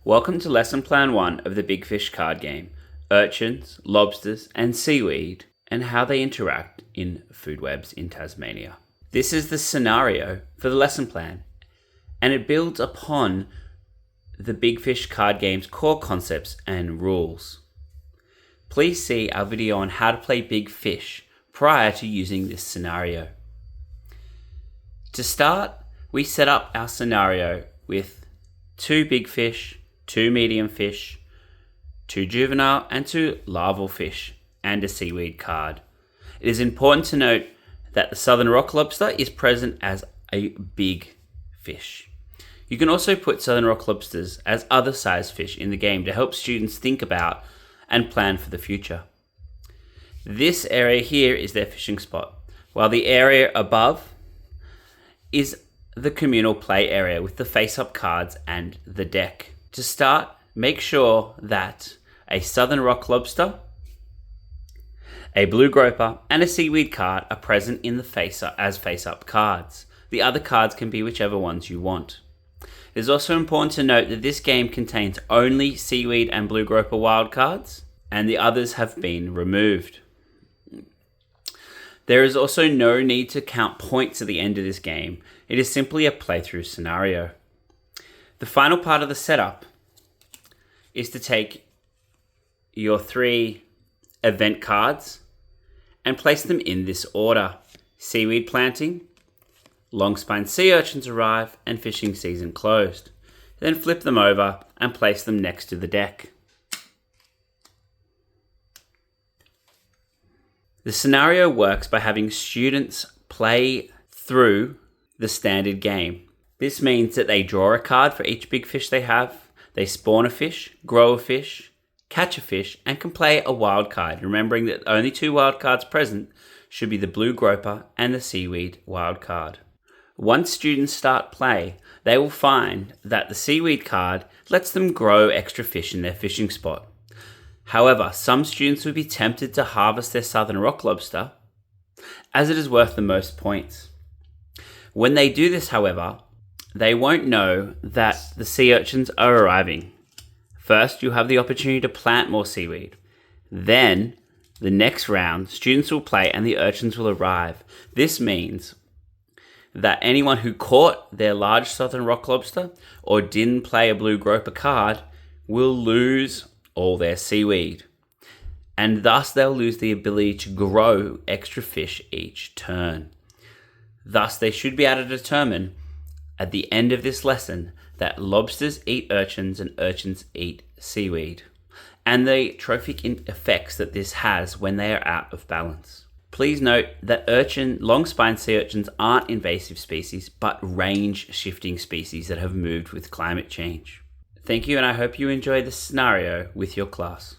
Welcome to Lesson Plan 1 of the Big Fish card game, Urchins, Lobsters and Seaweed, and how they interact in food webs in Tasmania. This is the scenario for the lesson plan, and it builds upon the Big Fish card game's core concepts and rules. Please see our video on how to play Big Fish prior to using this scenario. To start, we set up our scenario with 2 big fish, 2 medium fish, 2 juvenile and 2 larval fish, and a seaweed card. It is important to note that the southern rock lobster is present as a big fish. You can also put southern rock lobsters as other sized fish in the game to help students think about and plan for the future. This area here is their fishing spot, while the area above is the communal play area with the face-up cards and the deck. To start, make sure that a southern rock lobster, a blue groper, and a seaweed card are present in the face-up cards. The other cards can be whichever ones you want. It is also important to note that this game contains only seaweed and blue groper wild cards, and the others have been removed. There is also no need to count points at the end of this game. It is simply a playthrough scenario. The final part of the setup is to take your 3 event cards and place them in this order. Seaweed planting, long spine sea urchins arrive, and fishing season closed. Then flip them over and place them next to the deck. The scenario works by having students play through the standard game. This means that they draw a card for each big fish they have, they spawn a fish, grow a fish, catch a fish, and can play a wild card, remembering that only 2 wild cards present should be the blue groper and the seaweed wild card. Once students start play, they will find that the seaweed card lets them grow extra fish in their fishing spot. However, some students will be tempted to harvest their southern rock lobster, as it is worth the most points. When they do this, however, they won't know that the sea urchins are arriving. First, you'll have the opportunity to plant more seaweed. Then, the next round, students will play and the urchins will arrive. This means that anyone who caught their large southern rock lobster or didn't play a blue groper card will lose all their seaweed, and thus they'll lose the ability to grow extra fish each turn. Thus, they should be able to determine at the end of this lesson that lobsters eat urchins and urchins eat seaweed, and the trophic effects that this has when they are out of balance. Please note that long-spine sea urchins aren't invasive species, but range-shifting species that have moved with climate change. Thank you, and I hope you enjoy this scenario with your class.